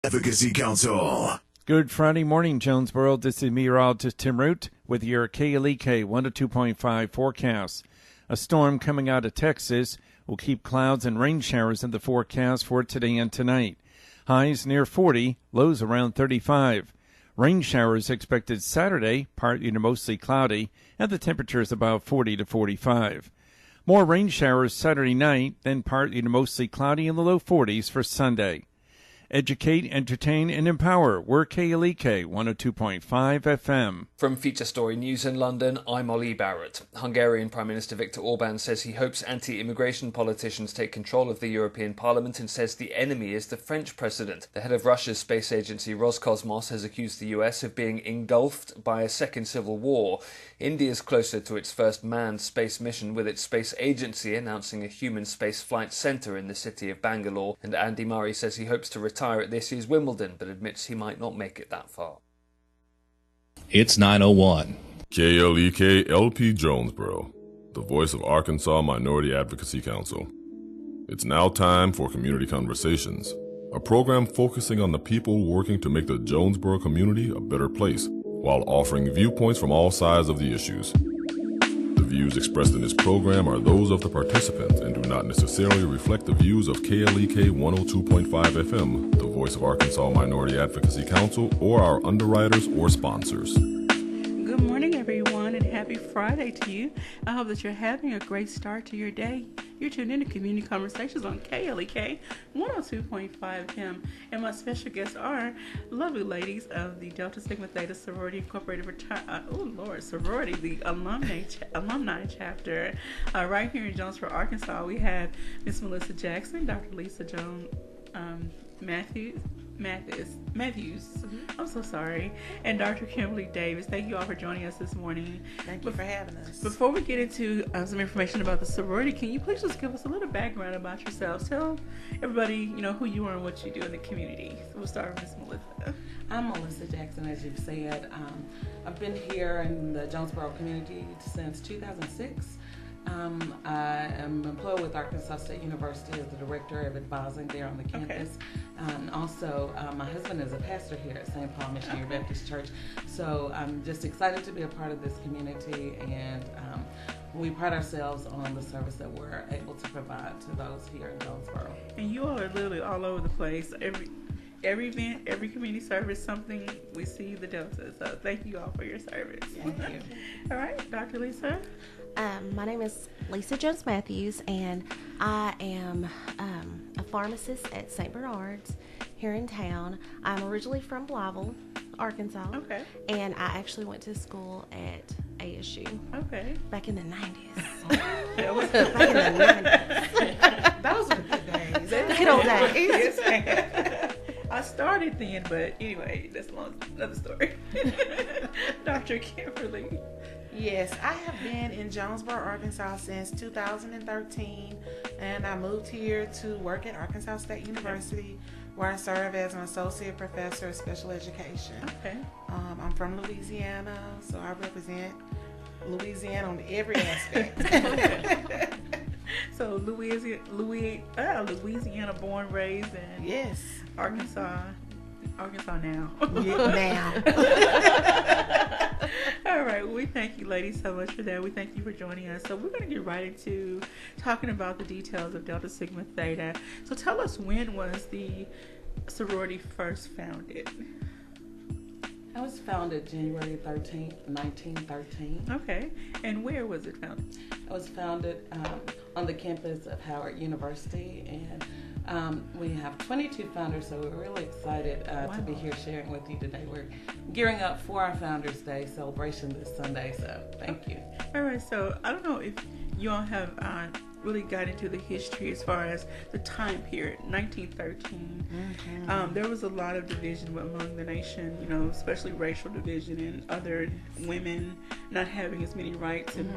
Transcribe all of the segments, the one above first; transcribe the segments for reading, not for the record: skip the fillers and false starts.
Advocacy Council. Good Friday morning, Jonesboro. This is meteorologist Tim Root with your KLEK 102.5 forecast. A storm coming out of Texas will keep clouds and rain showers in the forecast for today and tonight. Highs near 40, lows around 35. Rain showers expected Saturday, partly to mostly cloudy, and the temperature is about 40 to 45. More rain showers Saturday night, then partly to mostly cloudy in the low 40s for Sunday. Educate, entertain, and empower. We're KLEK 102.5 FM. From Feature Story News in London, I'm Ollie Barrett. Hungarian Prime Minister Viktor Orban says he hopes anti-immigration politicians take control of the European Parliament and says the enemy is the French president. The head of Russia's space agency Roscosmos has accused the US of being engulfed by a second civil war. India's closer to its first manned space mission, with its space agency announcing a human space flight centre in the city of Bangalore. And Andy Murray says he hopes to retire at this year's Wimbledon, but admits he might not make it that far. It's 9:01. KLEK LP Jonesboro, the voice of Arkansas Minority Advocacy Council. It's now time for Community Conversations, a program focusing on the people working to make the Jonesboro community a better place, while offering viewpoints from all sides of the issues. The views expressed in this program are those of the participants and do not necessarily reflect the views of KLEK 102.5 FM, the voice of Arkansas Minority Advocacy Council, or our underwriters or sponsors. Good morning, everyone, and happy Friday to you. I hope that you're having a great start to your day. You're tuned in to Community Conversations on KLEK 102.5 FM, and my special guests are lovely ladies of the Delta Sigma Theta Sorority Incorporated sorority, the alumni chapter, right here in Jonesboro, Arkansas. We have Miss Melissa Jackson, Dr. Lisa Jones Matthews. I'm so sorry. And Dr. Kimberly Davis. Thank you all for joining us this morning. Thank you for having us. Before we get into some information about the sorority, can you please just give us a little background about yourselves? Tell everybody, who you are and what you do in the community. So we'll start with Miss Melissa. I'm Melissa Jackson, as you've said. I've been here in the Jonesboro community since 2006. I am employed with Arkansas State University as the director of advising there on the campus. Okay. And also, my husband is a pastor here at St. Paul Missionary Baptist Church. So I'm just excited to be a part of this community, and we pride ourselves on the service that we're able to provide to those here in Jonesboro. And you all are literally all over the place. Every event, every community service, something we see the Delta. So thank you all for your service. Thank you. All right, Dr. Lisa. My name is Lisa Jones Matthews, and I am a pharmacist at St. Bernard's here in town. I'm originally from Blytheville, Arkansas. Okay. And I actually went to school at ASU. Okay. Back in the 90s. Back in the 90s. Those were good days. Good old days. Yes, I started then, but anyway, that's another story. Dr. Kimberly. Yes, I have been in Jonesboro, Arkansas since 2013, and I moved here to work at Arkansas State University, where I serve as an associate professor of special education. Okay. I'm from Louisiana, so I represent Louisiana on every aspect. So Louisiana born, raised, and yes, Arkansas now. Now. All right, well, we thank you ladies so much for that. We thank you for joining us. So we're going to get right into talking about the details of Delta Sigma Theta. So tell us, when was the sorority first founded? I was founded January 13th, 1913. Okay, and where was it founded? I was founded on the campus of Howard University, and we have 22 founders, so we're really excited to be here sharing with you today. We're gearing up for our Founders Day celebration this Sunday, so thank you. All right, so I don't know if you all have really got into the history as far as the time period, 1913. Mm-hmm. There was a lot of division among the nation, especially racial division and other women not having as many rights and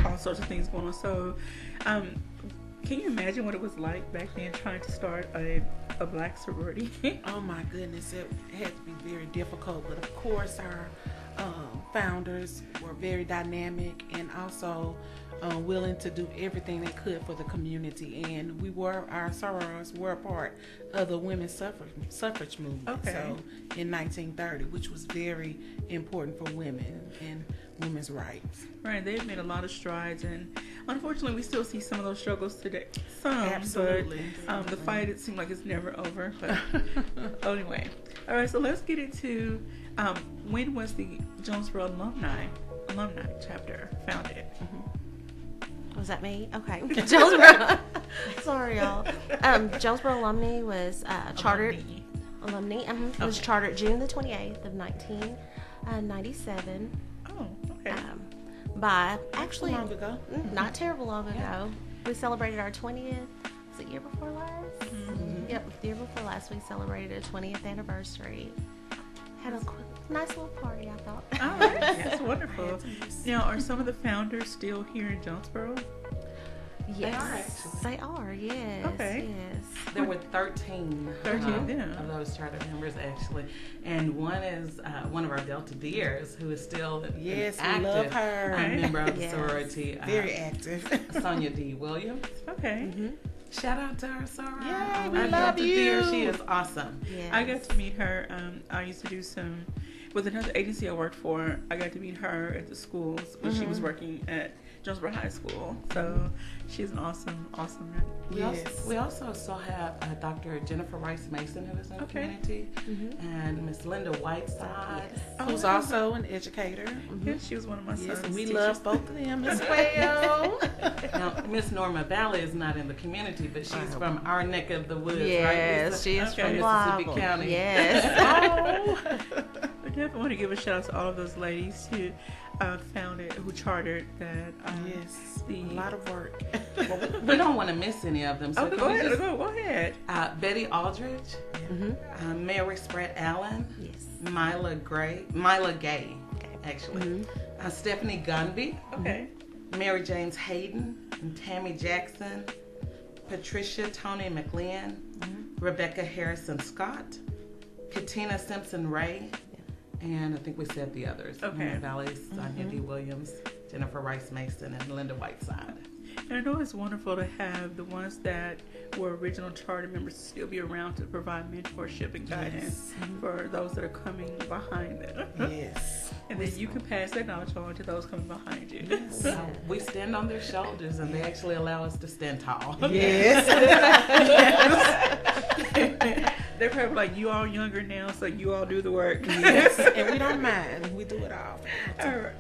all sorts of things going on. So can you imagine what it was like back then trying to start a black sorority? Oh my goodness, it had to be very difficult, but of course our founders were very dynamic, and also willing to do everything they could for the community, and our sorors were a part of the women's suffrage movement. Okay. So in 1930, which was very important for women and women's rights. Right, they've made a lot of strides, and unfortunately, we still see some of those struggles today. Absolutely. But the fight, it seems like it's never over. But anyway, all right. So let's get into when was the Jonesboro Alumni chapter founded? Was that me? Okay. Jonesboro. Sorry, y'all. Jonesboro Alumni was chartered. Alumni. Was chartered June the 28th of 1997. Oh, okay. By actually long ago. Not terrible long ago. We celebrated our 20th. Was it year before last? Mm-hmm. Yep, the year before last we celebrated our 20th anniversary. Had a nice little party, I thought. All right, that's wonderful. Now, are some of the founders still here in Jonesboro? Yes, they are. Yes. Okay. Yes. There were 13 of them. of those charter members, actually. And one is one of our Delta Deers, who is still an Yes, we active love her. member of the Yes. sorority. Very active. Sonia D. Williams. Okay. Shout out to our soror. Yay, we Our love Delta you. Deer. She is awesome. Yes. I got to meet her. I used to do some with another agency I worked for. I got to meet her at the schools when she was working at Jonesboro High School. So she's an awesome We also still have Dr. Jennifer Rice Mason, who is in the community, and Miss Linda Whiteside. Who's also an educator. Yeah, she was one of my Yes, sons. and we teachers. love both of them as well. Now, Miss Norma Valley is not in the community, but she's from our neck of the woods, right? Yes, Lisa? she is Okay. from Mississippi Bible. County. Yes. I definitely want to give a shout out to all of those ladies who founded, who chartered that. Yes, The a lot of work. We don't want to miss any of them. So Oh, can go we ahead. just- Go ahead. Betty Aldridge, Mary Spratt Allen, Yes. Mila Gay, actually, Stephanie Gunby, Okay. Mary James Hayden, and Tammy Jackson, Patricia Tony McLean, Rebecca Harrison Scott, Katina Simpson Ray, and I think we said the others. Okay. Norma Valley, Sonia D. Williams, Jennifer Rice Mason, and Linda Whiteside. And I know it's wonderful to have the ones that were original charter members still be around to provide mentorship and guidance for those that are coming behind them. Yes. And then you can pass that knowledge on to those coming behind you. So we stand on their shoulders, and they actually allow us to stand tall. Yes. They're probably like, you all younger now, so you all do the work. Yes. And we don't mind. We do it all. All right.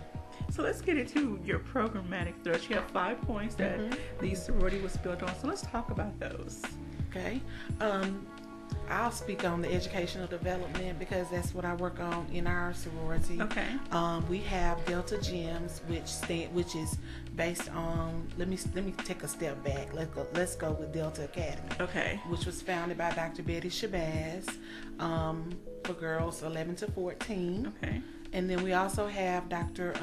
So let's get into your programmatic thrust. You have 5 points that the sorority was built on. So let's talk about those. Okay. I'll speak on the educational development because that's what I work on in our sorority. Okay. We have Delta Gems, which is based on. Let me take a step back. Let's go with Delta Academy. Okay. Which was founded by Dr. Betty Shabazz for girls 11 to 14. Okay. And then we also have Dr.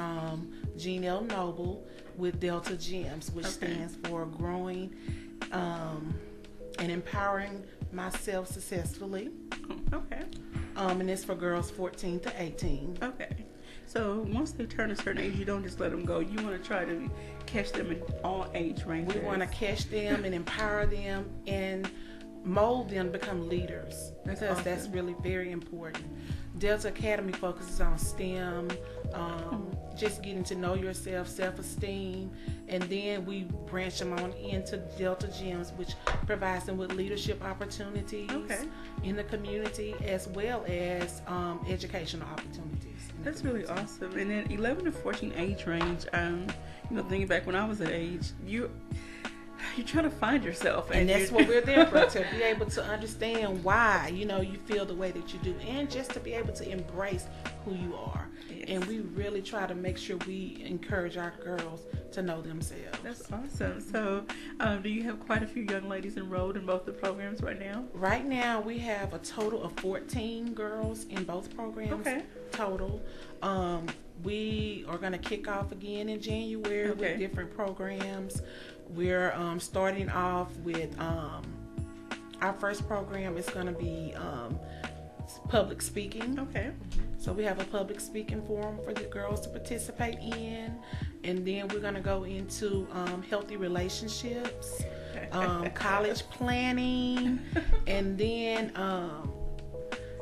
Jean L. Noble with Delta Gems, which stands for Growing and Empowering Myself Successfully. Okay. And it's for girls 14 to 18. Okay. So once they turn a certain age, you don't just let them go. You want to try to catch them in all age ranges. We want to catch them and empower them and mold them to become leaders because that's really very important. Delta Academy focuses on STEM, just getting to know yourself, self-esteem, and then we branch them on into Delta Gems, which provides them with leadership opportunities in the community as well as educational opportunities. That's really awesome. And then 11 to 14 age range, thinking back when I was that age, you're trying to find yourself, and that's what we're there for, to be able to understand why you feel the way that you do, and just to be able to embrace who you are. Yes. And we really try to make sure we encourage our girls to know themselves. That's awesome. So do you have quite a few young ladies enrolled in both the programs right now? Right now we have a total of 14 girls in both programs total. We are going to kick off again in January with different programs. We're starting off with our first program is going to be public speaking. Okay. So we have a public speaking forum for the girls to participate in, And then we're going to go into healthy relationships, college planning, and then,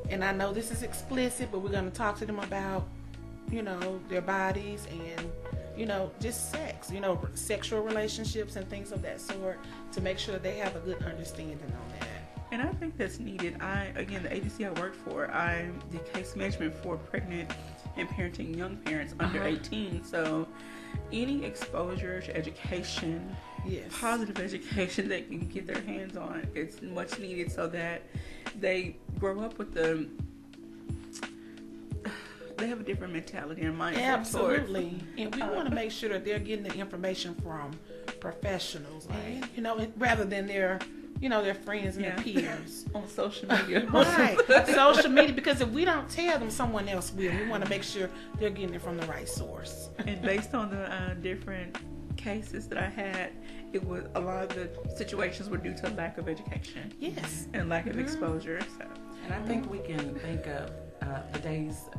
and I know this is explicit, but we're going to talk to them about, their bodies and, just sex, sexual relationships and things of that sort, to make sure they have a good understanding on that. And I think that's needed. The agency I work for, I'm the case management for pregnant and parenting young parents under 18. So any exposure to education, positive education they can get their hands on, it's much needed so that they grow up with they have a different mentality and mindset. Absolutely. And we want to make sure that they're getting the information from professionals, rather than their friends and their peers. On social media. Right. Social media, because if we don't tell them, someone else will. We want to make sure they're getting it from the right source. And based on the different cases that I had, it was a lot of the situations were due to lack of education. Yes. And lack of exposure. So. And I think we can think of the days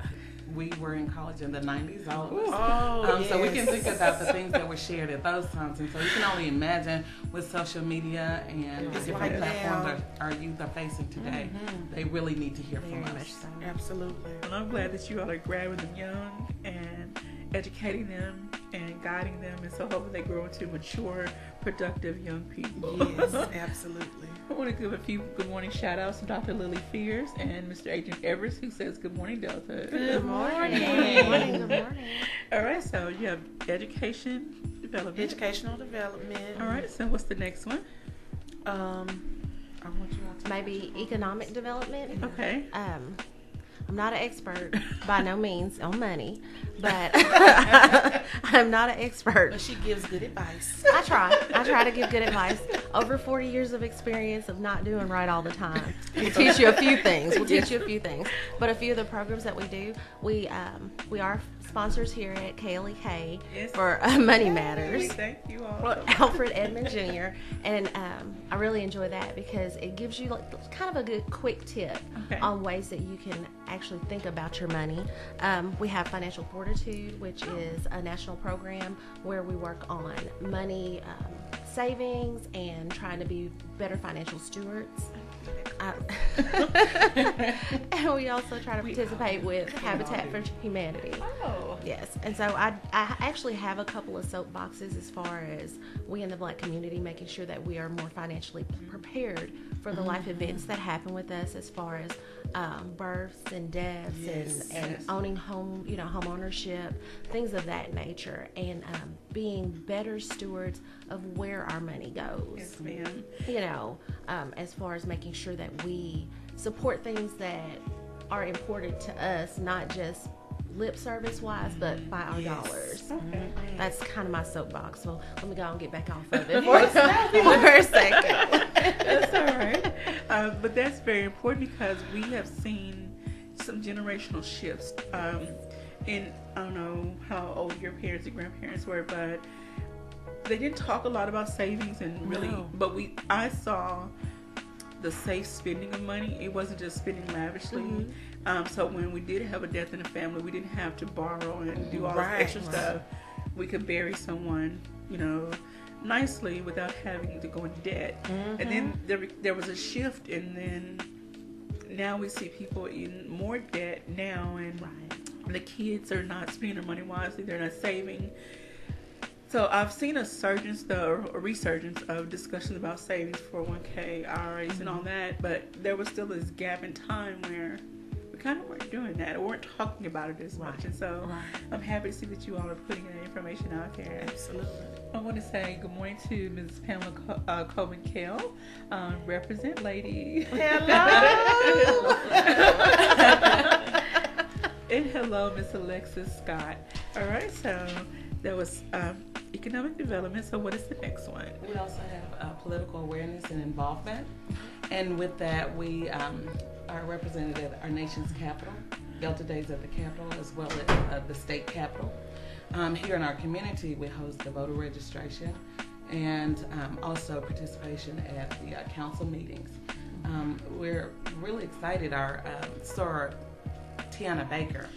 we were in college in the 90s, all of us. So we can think about the things that were shared at those times. And so you can only imagine with social media and the different platforms that our youth are facing today, they really need to hear from us. So. Absolutely. Well, I'm glad that you all are grabbing them young and educating them and guiding them, and so hopefully they grow into mature, productive young people. Yes, absolutely. I want to give a few good morning shout outs to Dr. Lily Fears and Mr. Adrian Everest, who says good morning, Delta. Good morning. Good morning. Good morning. All right, so you have education development. Educational development. All right, so what's the next one? I want you all to Maybe economic development. Okay. I'm not an expert by no means on money, but I'm not an expert. But she gives good advice. I try to give good advice. Over 40 years of experience of not doing right all the time. We'll teach you a few things. But a few of the programs that we do, we are sponsors here at KLEK for Money Matters. Thank you all. Alfred Edmond Jr. And I really enjoy that because it gives you kind of a good quick tip on ways that you can actually think about your money. We have Financial Fortitude, which is a national program where we work on money savings and trying to be better financial stewards. And we also try to participate with Habitat for Humanity. Oh. Yes. And so I actually have a couple of soapboxes as far as we in the Black community making sure that we are more financially prepared for the life events that happen with us, as far as births and deaths and owning home, home ownership, things of that nature, and being better stewards of where our money goes. Yes, ma'am. As far as making sure that we support things that are important to us, not just lip service wise, but by our dollars. Okay. That's kind of my soapbox. So let me go and get back off of it for a second. That's all right. But that's very important because we have seen some generational shifts. I don't know how old your parents and grandparents were, but they didn't talk a lot about savings and really. No. But I saw the safe spending of money. It wasn't just spending lavishly. Mm-hmm. So when we did have a death in the family, we didn't have to borrow and do all this extra stuff. We could bury someone, nicely without having to go in debt. Mm-hmm. And then there was a shift, and then now we see people in more debt now, and the kids are not spending their money wisely. They're not saving. So I've seen a resurgence of discussions about savings, 401k, IRAs, and all that, but there was still this gap in time where we kind of weren't doing that, or weren't talking about it as much. And so I'm happy to see that you all are putting that information out there. Absolutely. I want to say good morning to Mrs. Pamela Coben-Kell, represent lady. Hello. And hello, Miss Alexis Scott. All right, so that was economic development. So what is the next one? We also have political awareness and involvement. And with that, we are represented at our nation's capital, Delta Days at the Capitol, as well as the state capitol. Here in our community, we host the voter registration and also participation at the council meetings. We're really excited. Our Soror Tiana Baker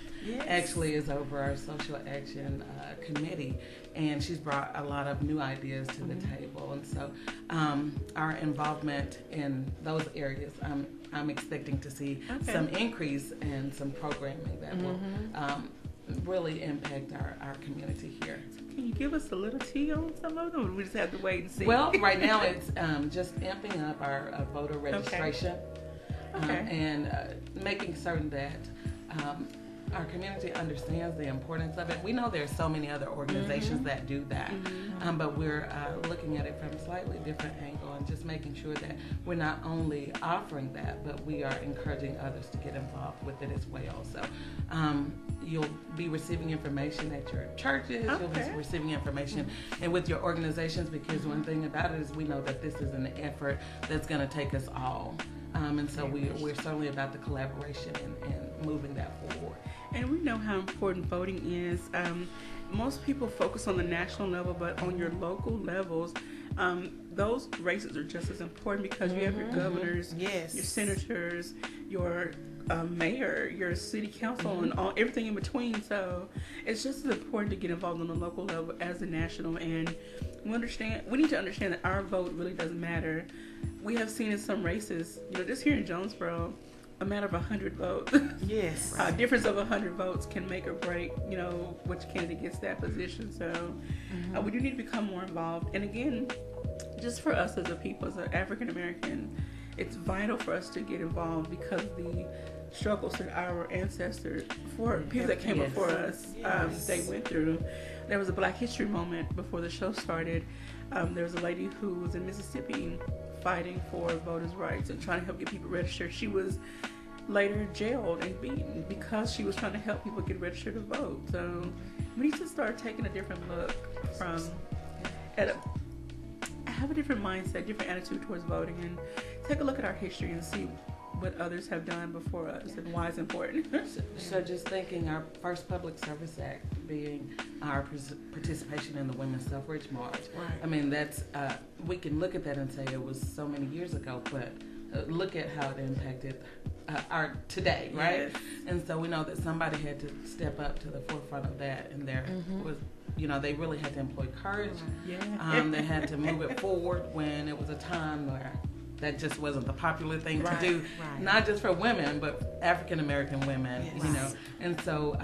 actually is over our social action committee, and she's brought a lot of new ideas to the table. And so our involvement in those areas, I'm expecting to see some increase and some programming that will really impact our community here. Can you give us a little tea on some of them, or we just have to wait and see? Well, right now it's just amping up our voter registration and making certain that our community understands the importance of it. We know there's so many other organizations that do that, but we're looking at it from a slightly different angle and just making sure that we're not only offering that, but we are encouraging others to get involved with it as well. So you'll be receiving information at your churches, you'll be receiving information and with your organizations, because one thing about it is we know that this is an effort that's going to take us all. And so we're certainly about the collaboration and moving that forward. And we know how important voting is. Most people focus on the national level, but on your local levels, those races are just as important, because you have your governors, your senators, your mayor, your city council, and everything in between. So it's just as important to get involved on the local level as the national. And we need to understand that our vote really doesn't matter. We have seen in some races, just here in Jonesboro, a matter of 100 votes. Yes. A difference of 100 votes can make or break, which candidate gets that position. So we do need to become more involved. And again, just for us as a people, as an African American, it's vital for us to get involved, because the struggles that our ancestors, for people that came before us, they went through. There was a Black History moment before the show started. There was a lady who was in Mississippi fighting for voters' rights and trying to help get people registered. She was later jailed and beaten because she was trying to help people get registered to vote. So we need to start taking a different look have a different mindset, different attitude towards voting, and take a look at our history and see what others have done before us and why it's important. So just thinking our first public service act being our participation in the Women's Suffrage March. Right. I mean, that's we can look at that and say it was so many years ago, but look at how it impacted our today, right? Yes. And so we know that somebody had to step up to the forefront of that, and there was, they really had to employ courage. They had to move it forward when it was a time where that just wasn't the popular thing to do, not just for women, but African American women, And so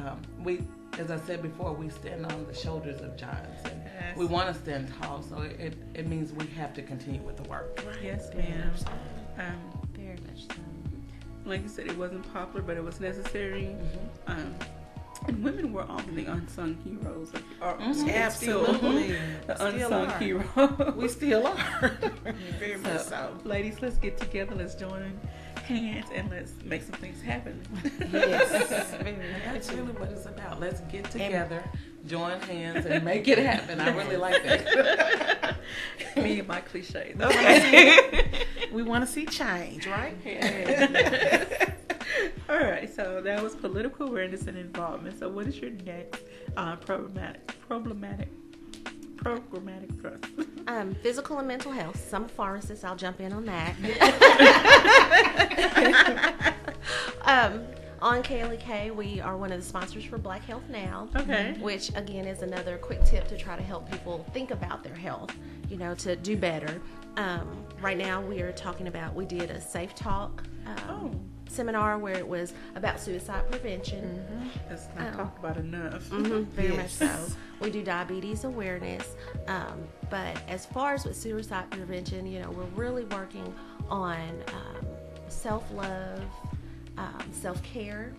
we, as I said before, we stand on the shoulders of giants, and we want to stand tall. So it means we have to continue with the work. Yes, ma'am. Very much so. Like you said, it wasn't popular, but it was necessary. And women were often the unsung heroes. Absolutely. The unsung hero. We still are. Very much so. Ladies, let's get together. Let's join hands and let's make some things happen. Yes. That's really what it's about. Let's get together, join hands, and make it happen. I really like that. Me and my cliches. Okay. We want to see change, right? All right, so that was political awareness and involvement. So what is your next programmatic thrust? Physical and mental health. Some pharmacists, I'll jump in on that. On KLEK, we are one of the sponsors for Black Health Now, which again is another quick tip to try to help people think about their health, to do better. Right now we did a Safe Talk seminar where it was about suicide prevention. That's not talked about enough. Very much so. We do diabetes awareness, but as far as with suicide prevention, we're really working on self-love, self-care,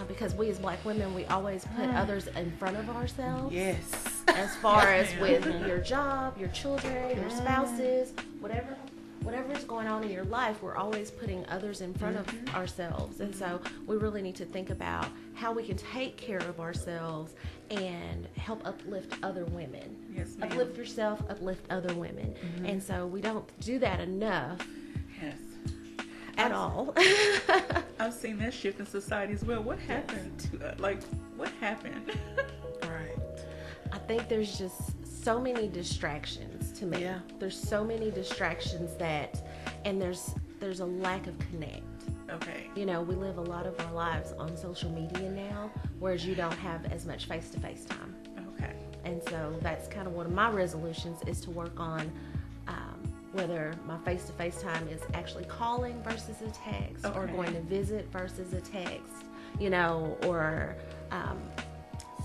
because we as Black women, we always put others in front of ourselves. Yes. As far as with your job, your children, your spouses, whatever's going on in your life, we're always putting others in front of ourselves. And so we really need to think about how we can take care of ourselves and help uplift other women. Yes, ma'am. Uplift yourself, uplift other women. And so we don't do that enough. Yes. At all. I've seen that shift in society as well. What happened to what happened? Right. I think there's just so many distractions to me. Yeah. There's so many distractions and there's a lack of connect. Okay. You know, we live a lot of our lives on social media now, whereas you don't have as much face-to-face time. Okay. And so that's kind of one of my resolutions, is to work on whether my face-to-face time is actually calling versus a text, or going to visit versus a text, you know, or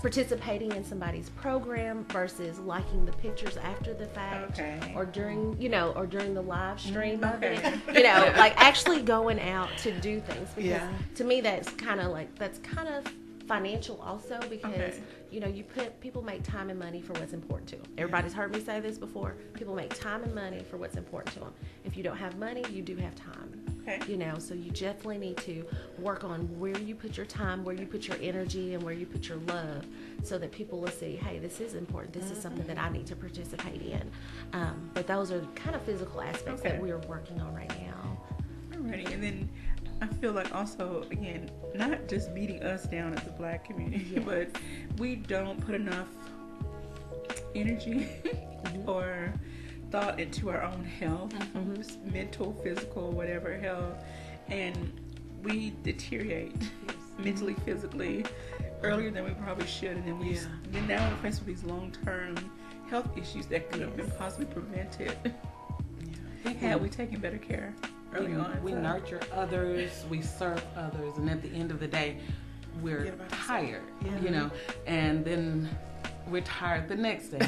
participating in somebody's program versus liking the pictures after the fact, or during the live stream of it, you know, like actually going out to do things, because to me that's kind of financial also, because you know, people make time and money for what's important to them. Everybody's heard me say this before. People make time and money for what's important to them. If you don't have money, you do have time. You know, so you definitely need to work on where you put your time, where you put your energy, and where you put your love, so that people will see, hey, this is important. This is something that I need to participate in. But those are kind of physical aspects that we're working on right now. Alrighty, and then I feel like also, again, not just beating us down as a Black community, but we don't put enough energy or thought into our own health, mental, physical, whatever health, and we deteriorate mentally, physically earlier than we probably should, and then then now we're faced with these long-term health issues that could have been possibly prevented had we taken better care early on. We nurture others, we serve others, and at the end of the day, we're tired, you know, and then we're tired the next day,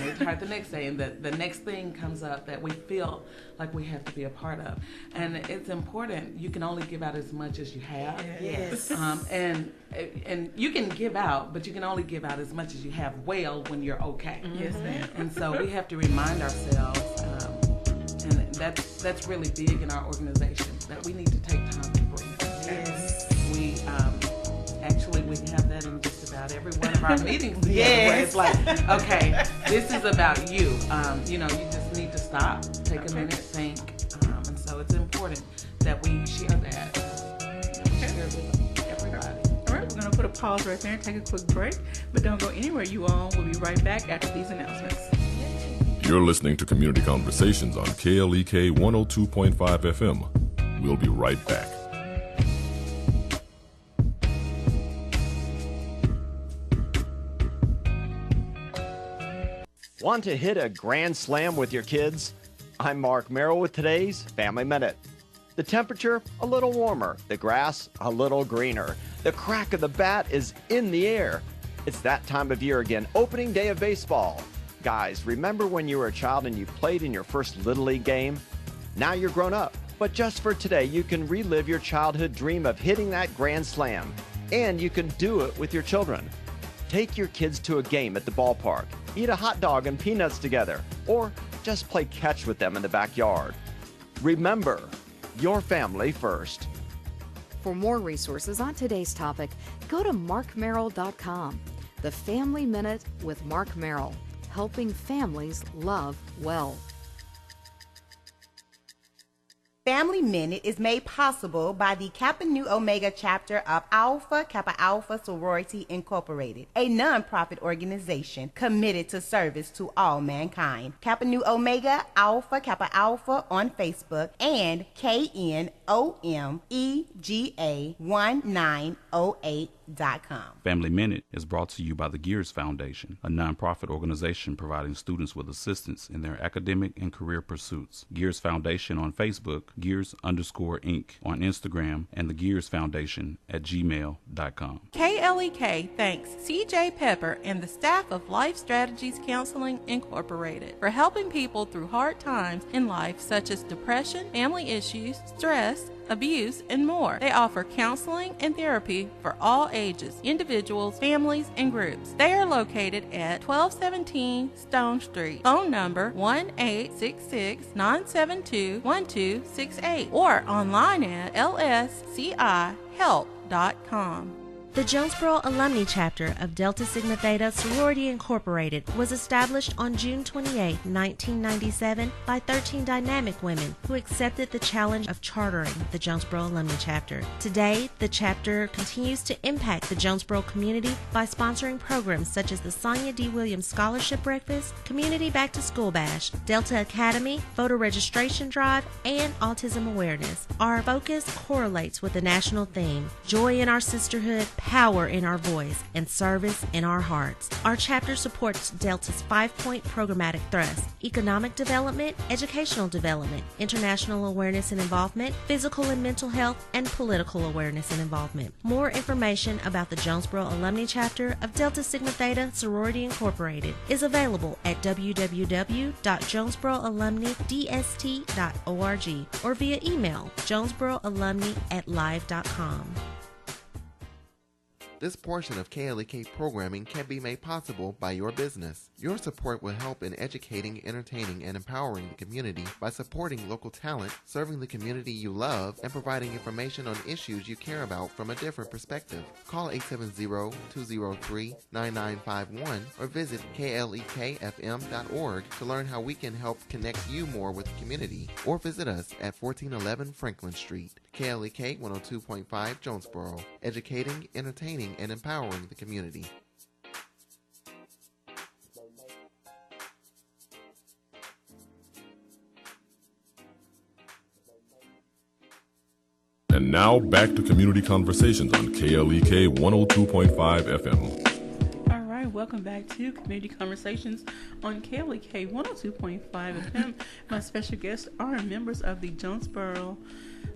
and the next thing comes up that we feel like we have to be a part of. And it's important. You can only give out as much as you have. And you can give out, but you can only give out as much as you have when you're okay. Yes, ma'am. And so we have to remind ourselves, and that's really big in our organization, that we need to take time to breathe. We have that in just about every one of our meetings. Where it's like, okay, this is about you. You know, you just need to stop, take a minute, think. And so it's important that we share that. Share with everybody. All right, we're going to put a pause right there and take a quick break. But don't go anywhere, you all. We'll be right back after these announcements. You're listening to Community Conversations on KLEK 102.5 FM. We'll be right back. Want to hit a grand slam with your kids? I'm Mark Merrill with today's Family Minute. The temperature, a little warmer. The grass, a little greener. The crack of the bat is in the air. It's that time of year again, opening day of baseball. Guys, remember when you were a child and you played in your first Little League game? Now you're grown up, but just for today, you can relive your childhood dream of hitting that grand slam. And you can do it with your children. Take your kids to a game at the ballpark, eat a hot dog and peanuts together, or just play catch with them in the backyard. Remember, your family first. For more resources on today's topic, go to markmerrill.com. The Family Minute with Mark Merrill, helping families love well. Family Minute is made possible by the Kappa Nu Omega chapter of Alpha Kappa Alpha Sorority Incorporated, a non-profit organization committed to service to all mankind. Kappa Nu Omega Alpha Kappa Alpha on Facebook and KNOMEGA1908.com. Family Minute is brought to you by the Gears Foundation, a nonprofit organization providing students with assistance in their academic and career pursuits. Gears Foundation on Facebook, Gears_Inc. on Instagram, and the Gears Foundation at gmail.com. KLEK thanks CJ Pepper and the staff of Life Strategies Counseling Incorporated for helping people through hard times in life such as depression, family issues, stress, abuse, and more. They offer counseling and therapy for all ages, individuals, families, and groups. They are located at 1217 Stone Street. Phone number 1-866-972-1268 or online at lscihelp.com. The Jonesboro Alumnae chapter of Delta Sigma Theta Sorority Incorporated was established on June 28, 1997 by 13 dynamic women who accepted the challenge of chartering the Jonesboro Alumnae chapter. Today, the chapter continues to impact the Jonesboro community by sponsoring programs such as the Sonia D. Williams Scholarship Breakfast, Community Back to School Bash, Delta Academy, Voter Registration Drive, and Autism Awareness. Our focus correlates with the national theme, Joy in Our Sisterhood, Power in Our Voice, and Service in Our Hearts. Our chapter supports Delta's 5-point programmatic thrust: economic development, educational development, international awareness and involvement, physical and mental health, and political awareness and involvement. More information about the Jonesboro Alumnae chapter of Delta Sigma Theta Sorority Incorporated is available at www.jonesboroalumnidst.org or via email jonesboroalumni@live.com. This portion of KLEK programming can be made possible by your business. Your support will help in educating, entertaining, and empowering the community by supporting local talent, serving the community you love, and providing information on issues you care about from a different perspective. Call 870-203-9951 or visit klekfm.org to learn how we can help connect you more with the community, or visit us at 1411 Franklin Street. KLEK 102.5 Jonesboro, educating, entertaining, and empowering the community. And now back to Community Conversations on KLEK 102.5 FM. All right, welcome back to Community Conversations on KLEK 102.5 FM. My special guests are members of the Jonesboro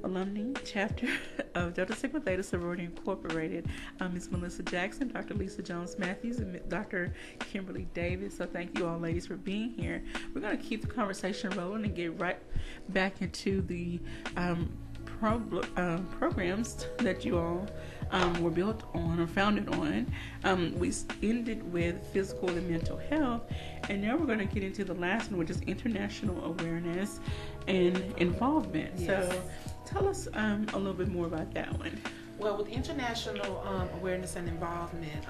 Alumnae chapter of Delta Sigma Theta Sorority Incorporated, Ms. Melissa Jackson, Dr. Lisa Jones-Matthews, and Dr. Kimberly Davis. So thank you all, ladies, for being here. We're going to keep the conversation rolling and get right back into the programs that you all were built on or founded on. We ended with physical and mental health, and now we're going to get into the last one, which is international awareness and involvement. Yes. So tell us a little bit more about that one. Well, with international awareness and involvement,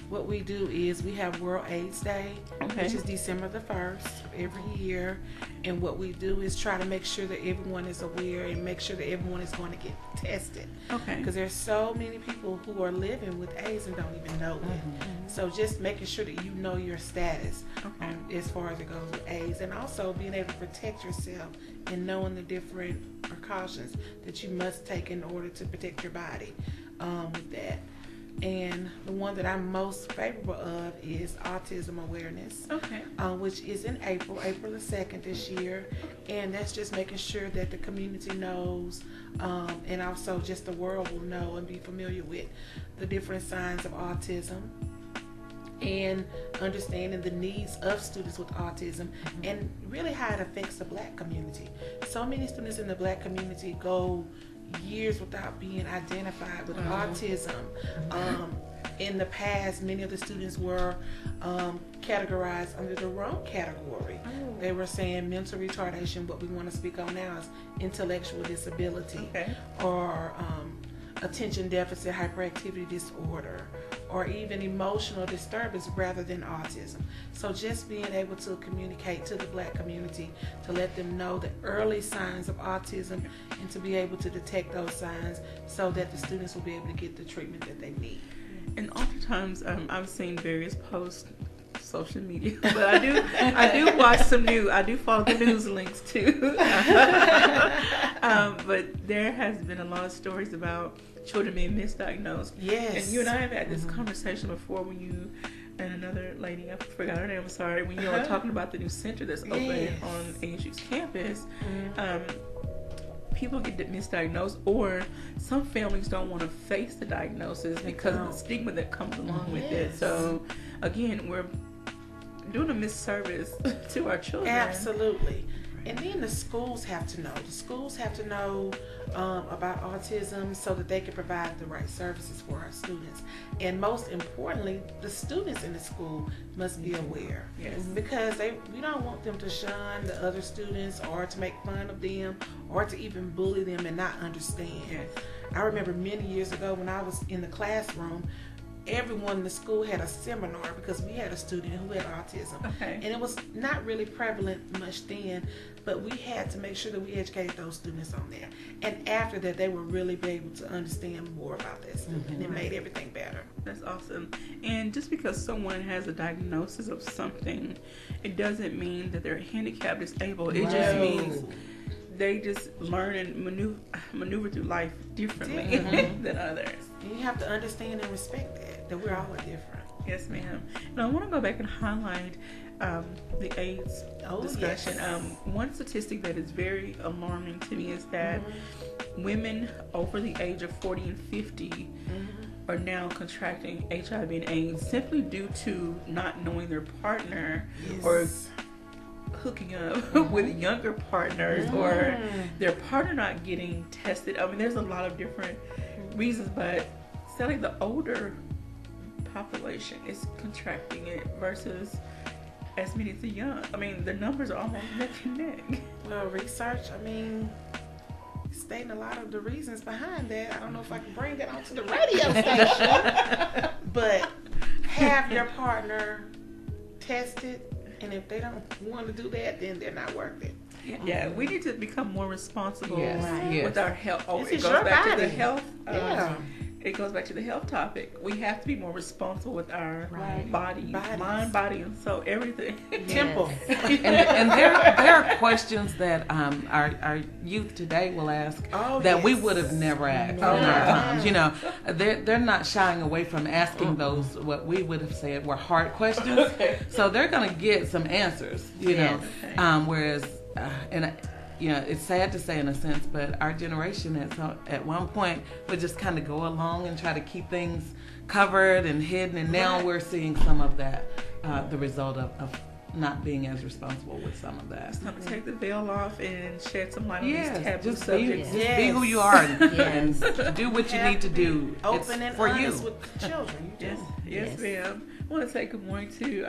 what we do is we have World AIDS Day, which is December the 1st of every year. And what we do is try to make sure that everyone is aware and make sure that everyone is going to get tested. Okay. Because there's so many people who are living with AIDS and don't even know it. So just making sure that you know your status as far as it goes with AIDS. And also being able to protect yourself and knowing the different precautions that you must take in order to protect your body with that. And the one that I'm most favorable of is autism awareness, which is in April the 2nd this year. And that's just making sure that the community knows, and also just the world will know and be familiar with the different signs of autism and understanding the needs of students with autism and really how it affects the Black community. So many students in the Black community go years without being identified with autism. In the past, many of the students were categorized under the wrong category. They were saying mental retardation. What we want to speak on now is intellectual disability or attention deficit hyperactivity disorder, or even emotional disturbance rather than autism. So just being able to communicate to the Black community to let them know the early signs of autism and to be able to detect those signs so that the students will be able to get the treatment that they need. And oftentimes I've seen various posts, social media, but I do watch some news. I do follow the news links too. But there has been a lot of stories about children being misdiagnosed. Yes. And you and I have had this conversation before when you and another lady, I forgot her name, I'm sorry, when you were talking about the new center that's open on ASU's campus. People get misdiagnosed, or some families don't want to face the diagnosis because of the stigma that comes along with it. So again, we're doing a misservice to our children. Absolutely. And then the schools have to know. The schools have to know about autism so that they can provide the right services for our students. And most importantly, the students in the school must be aware. Yes. Because we don't want them to shun the other students or to make fun of them or to even bully them and not understand. Yes. I remember many years ago when I was in the classroom, everyone in the school had a seminar because we had a student who had autism. Okay. And it was not really prevalent much then, but we had to make sure that we educated those students on there. And after that, they were really be able to understand more about this, and it made everything better. That's awesome. And just because someone has a diagnosis of something, it doesn't mean that they're handicapped, disabled. It just means they just learn and maneuver through life differently than others. You have to understand and respect that we're all different. Yes, ma'am. Now I want to go back and highlight the AIDS discussion. Yes. One statistic that is very alarming to me is that women over the age of 40 and 50 are now contracting HIV and AIDS simply due to not knowing their partner or hooking up with younger partners or their partner not getting tested. I mean, there's a lot of different reasons, but sadly the older population is contracting it versus as many as the young. I mean, the numbers are almost neck and neck. Well, research, I mean, stating a lot of the reasons behind that. I don't know if I can bring it onto the radio station, but have your partner tested, and if they don't want to do that, then they're not worth it. Yeah, we need to become more responsible Yes. with our health. Oh, This it is goes your back to body. the health. Yeah. It goes back to the health topic. We have to be more responsible with our bodies, Bodies. mind, body, and soul, everything. Temple. And there are questions that our youth today will ask that we would have never asked in our times. You know, they're not shying away from asking those what we would have said were hard questions. So they're going to get some answers. You know, whereas you know, it's sad to say in a sense, but our generation at one point would just kind of go along and try to keep things covered and hidden, and now we're seeing some of that, the result of not being as responsible with some of that. It's time to take the veil off and shed some light on these taboo just subjects. be who you are and do what you need to do. Open it's and for honest you. with the children. Yes, ma'am. I want to say good morning to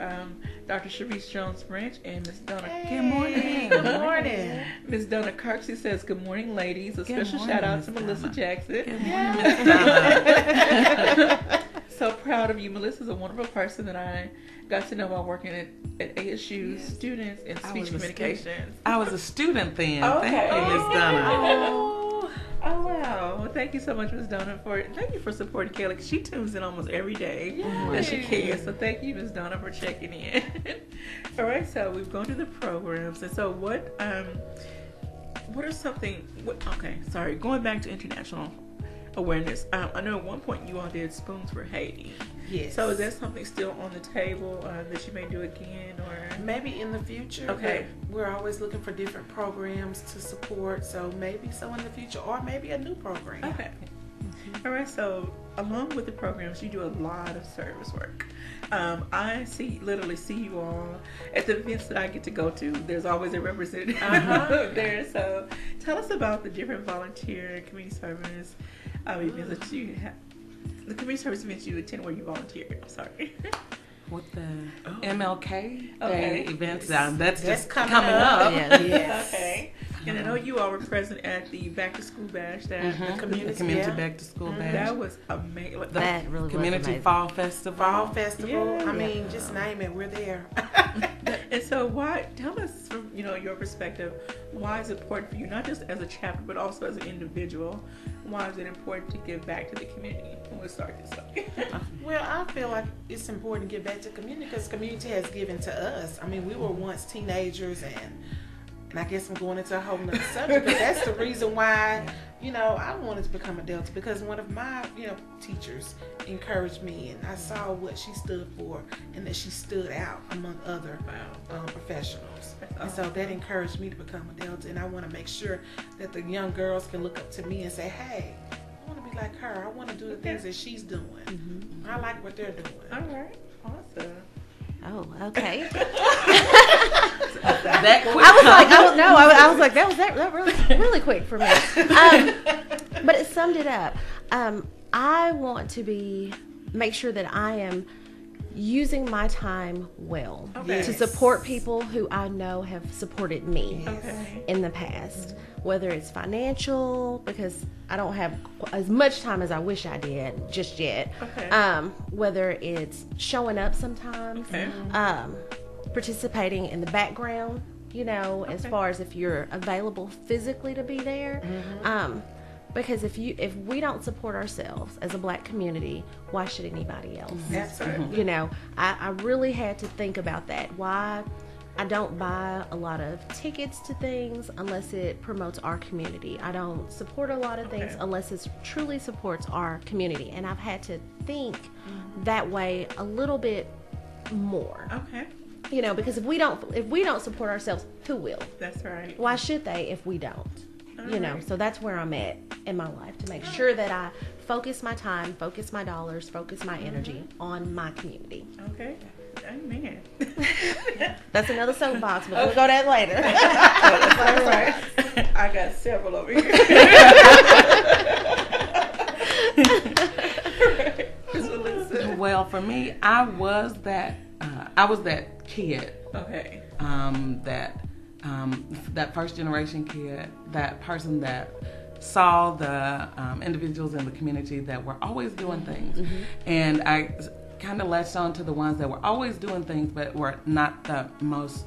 Dr. Sharice Jones-French and Miss Donna. Good morning. Good morning. Miss Donna Kirksey says, good morning, ladies. A special morning, shout out Miss to Melissa Jackson. Good morning, Miss Donna. So proud of you. Melissa's a wonderful person that I got to know while working at ASU students in speech communications. I was a student then. Okay. Thank you, Miss Donna. Oh, wow. Well, thank you so much, Ms. Donna, thank you for supporting Kayla. She tunes in almost every day that she can. So thank you, Ms. Donna, for checking in. All right, so we've gone to the programs. And so what are something, going back to international awareness. I know at one point you all did Spoons for Haiti. Yes. So is that something still on the table that you may do again, or maybe in the future? Okay. We're always looking for different programs to support, so maybe so in the future, or maybe a new program. Okay. All right. So along with the programs, you do a lot of service work. I literally see you all at the events that I get to go to. There's always a representative there. So tell us about the different volunteer and community service events that you have. The community service events you attend where you volunteer. I'm sorry. With the MLK Day events, Yes. that's just coming up. up. Yes. Okay. And I know you all were present at the Back to School Bash, that The community Back to School Bash. That was amazing. That really Community Fall Festival. Fall Festival. Yeah. I mean, just name it. We're there. And so tell us from your perspective, why is it important for you, not just as a chapter, but also as an individual, why is it important to give back to the community? We'll start this way. Well, I feel like it's important to give back to the community because community has given to us. I mean, we were once teenagers, and I guess I'm going into a whole nother subject, but that's the reason why, I wanted to become a Delta, because one of my, teachers encouraged me, and I saw what she stood for and that she stood out among other professionals. And so that encouraged me to become a Delta, and I want to make sure that the young girls can look up to me and say, hey, I want to be like her. I want to do the things that she's doing. I like what they're doing. All right. Awesome. Oh, okay. That quick. I was like, that was really quick for me. But it summed it up. I want to make sure that I am using my time well Okay. to support people who I know have supported me in the past. Whether it's financial, because I don't have as much time as I wish I did just yet. Okay. Whether it's showing up sometimes, participating in the background, as far as if you're available physically to be there. Because if we don't support ourselves as a Black community, why should anybody else? That's right. I really had to think about that. Why I don't buy a lot of tickets to things unless it promotes our community. I don't support a lot of things unless it truly supports our community. And I've had to think that way a little bit more. Okay. Because if we don't support ourselves, who will? That's right. Why should they if we don't? So that's where I'm at in my life, to make sure that I focus my time, focus my dollars, focus my energy on my community. Okay. Amen. That's another soapbox, but we'll go that later. That's right. I got several over here. Well, for me, I was that kid. Okay. That first generation kid, that person that saw the individuals in the community that were always doing things, and I kind of latched on to the ones that were always doing things but were not the most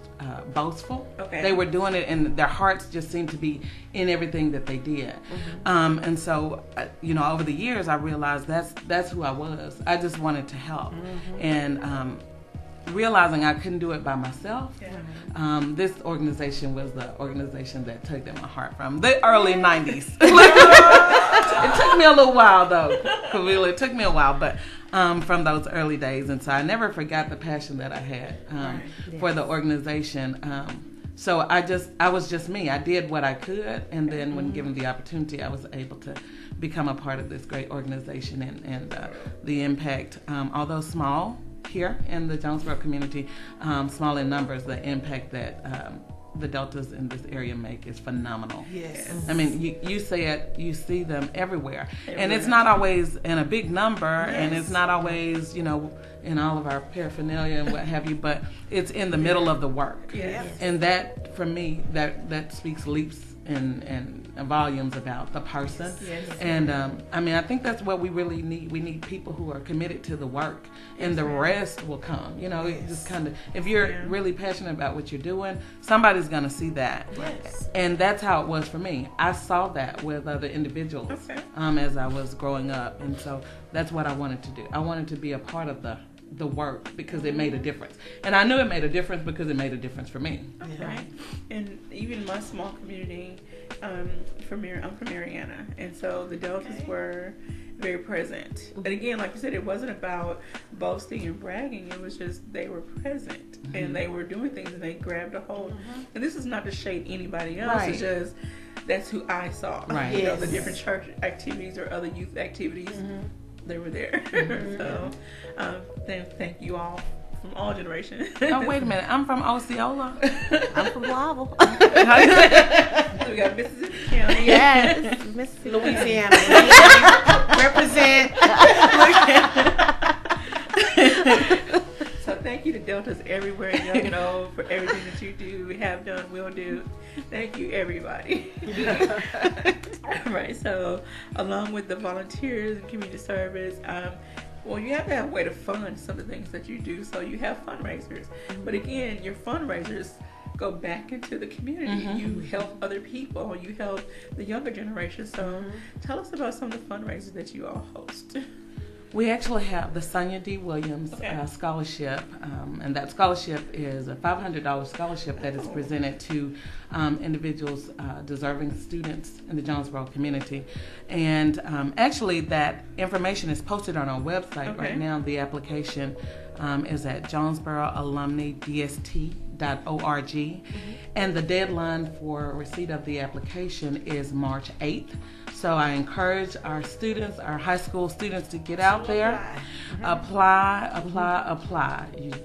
boastful. Okay. They were doing it and their hearts just seemed to be in everything that they did. And so, over the years I realized that's who I was. I just wanted to help. And realizing I couldn't do it by myself, this organization was the organization that tugged at my heart from the early 90s. It took me a little while, though. It took me a while, but from those early days. And so I never forgot the passion that I had for the organization. So I was just me. I did what I could, and then when given the opportunity, I was able to become a part of this great organization and the impact, although small, here in the Jonesboro community, small in numbers, the impact that the Deltas in this area make is phenomenal. Yes. I mean, you say it, you see them everywhere. And it's not always in a big number, and it's not always, in all of our paraphernalia and what have you, but it's in the middle of the work. Yes. And that, for me, that speaks leaps and volumes about the person. Yes. And I think that's what we really need. We need people who are committed to the work, and the rest will come. It just kind of, if you're really passionate about what you're doing, somebody's going to see that. Yes. And that's how it was for me. I saw that with other individuals as I was growing up, and so that's what I wanted to do. I wanted to be a part of the work because it made a difference. And I knew it made a difference because it made a difference for me. Okay. And even my small community, I'm from Mariana, and so the Deltas were very present. But again, like you said, it wasn't about boasting and bragging. It was just they were present and they were doing things and they grabbed a hold. And this is not to shade anybody else. It's just that's who I saw. Right. The different church activities or other youth activities. They were there. So thank you all from all generations. Oh, wait a minute. I'm from Osceola. I'm from Blyville. So we got Mississippi County. Yes, Mississippi. Louisiana. Represent. So thank you to Deltas everywhere, for everything that you do, have done, will do. Thank you, everybody. All right, so along with the volunteers and community service, you have to have a way to fund some of the things that you do. So you have fundraisers. But again, your fundraisers go back into the community. You help other people. You help the younger generation. So tell us about some of the fundraisers that you all host. We actually have the Sonia D. Williams scholarship, and that scholarship is a $500 scholarship that is presented to individuals, deserving students in the Jonesboro community. And actually that information is posted on our website right now. The application is at Jonesboro Alumnae DST.org. And the deadline for receipt of the application is March 8th. So I encourage our students, our high school students, to get out there, apply.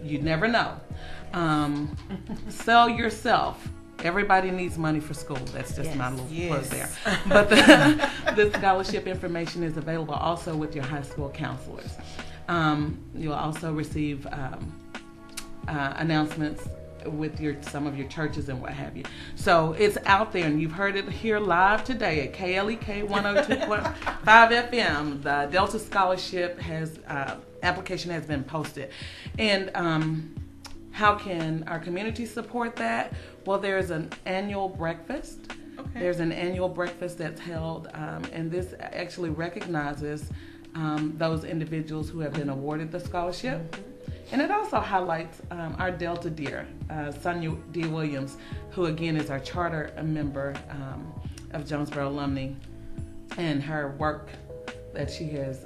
You never know. Sell yourself. Everybody needs money for school. That's just my little plug there. But the scholarship information is available also with your high school counselors. You'll also receive announcements with some of your churches and what have you. So it's out there, and you've heard it here live today at KLEK 102.5 FM. The Delta Scholarship application has been posted. And how can our community support that? Well, there's an annual breakfast. Okay. There's an annual breakfast that's held, and this actually recognizes those individuals who have been awarded the scholarship. Mm-hmm. And it also highlights our Delta Dear, Sonia D. Williams, who again is our charter member of Jonesboro Alumnae, and her work that she has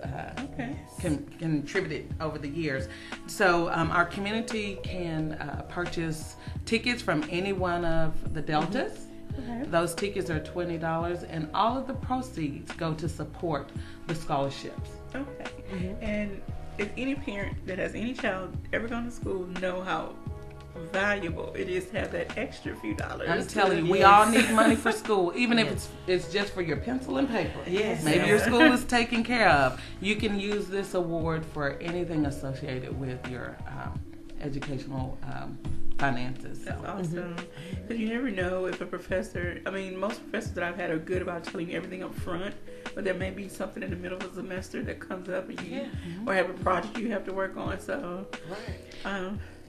contributed over the years. So our community can purchase tickets from any one of the Deltas. Mm-hmm. Okay. Those tickets are $20, and all of the proceeds go to support the scholarships. Okay. Mm-hmm. And if any parent that has any child ever gone to school know how valuable it is to have that extra few dollars. I'm telling you, we all need money for school, even if it's just for your pencil and paper. Yes. Maybe your school is taken care of. You can use this award for anything associated with your educational finances. That's awesome. Because you never know if a professor, most professors that I've had are good about telling you everything up front, but there may be something in the middle of the semester that comes up and you or have a project you have to work on. So,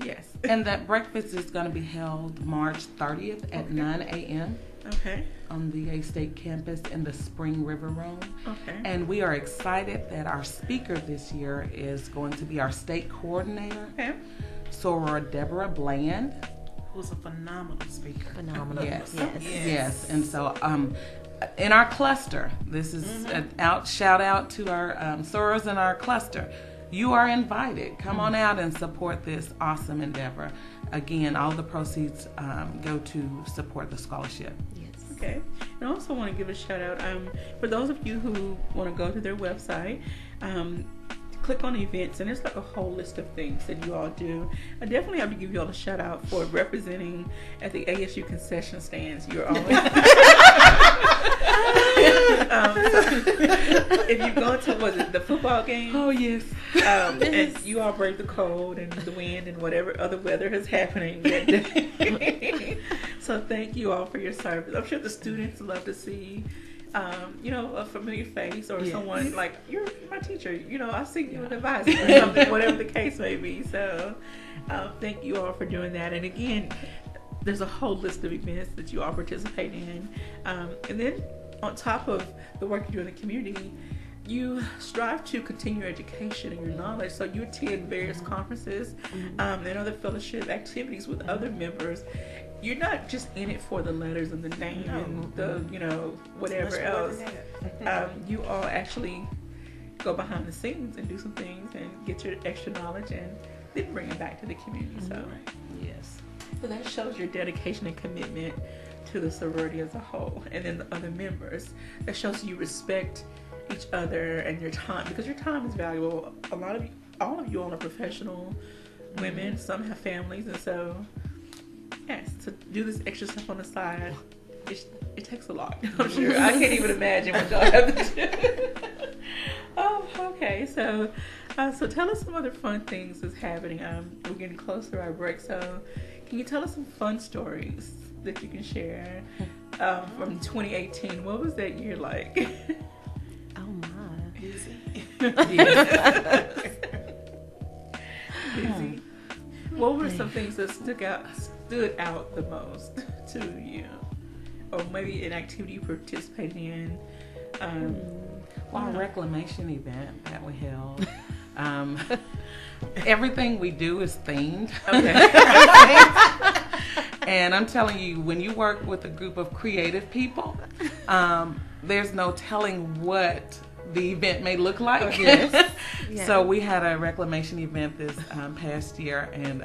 yes. And that breakfast is going to be held March 30th at 9 a.m. Okay. On the A State campus in the Spring River Room. Okay. And we are excited that our speaker this year is going to be our state coordinator, Soror Deborah Bland. Who's a phenomenal speaker. Phenomenal. Yes. And so in our cluster, this is a shout out to our sorors in our cluster. You are invited. Come on out and support this awesome endeavor. Again, all the proceeds go to support the scholarship. Yes. Okay. And I also want to give a shout out for those of you who want to go to their website. Click on events, and there's like a whole list of things that you all do. I definitely have to give you all a shout out for representing at the ASU concession stands. You're always if you go to the football game, and you all break the cold and the wind and whatever other weather is happening that day. So thank you all for your service. I'm sure the students love to see a familiar face or someone like, you're my teacher, I've seen you in advising or something, whatever the case may be. So thank you all for doing that. And again, there's a whole list of events that you all participate in. And then on top of the work you do in the community, you strive to continue your education and your knowledge. So you attend various conferences and other fellowship activities with other members. You're not just in it for the letters and the name and the, whatever else. You all actually go behind the scenes and do some things and get your extra knowledge and then bring it back to the community. So, yes. So that shows your dedication and commitment to the sorority as a whole, and then the other members. That shows you respect each other and your time, because your time is valuable. All of you all are professional women. Some have families, and so yes, to do this extra stuff on the side, it takes a lot. I'm sure. I can't even imagine what y'all have to do. Oh, okay. So tell us some other fun things that's happening. We're getting close to our break. So can you tell us some fun stories that you can share from 2018? What was that year like? Oh my. Busy. Busy. What were some things that stood out the most to you, or maybe an activity you participated in? Our reclamation event that we held. Everything we do is themed. Okay. And I'm telling you, when you work with a group of creative people, there's no telling what the event may look like. Yes. So we had a reclamation event this past year, and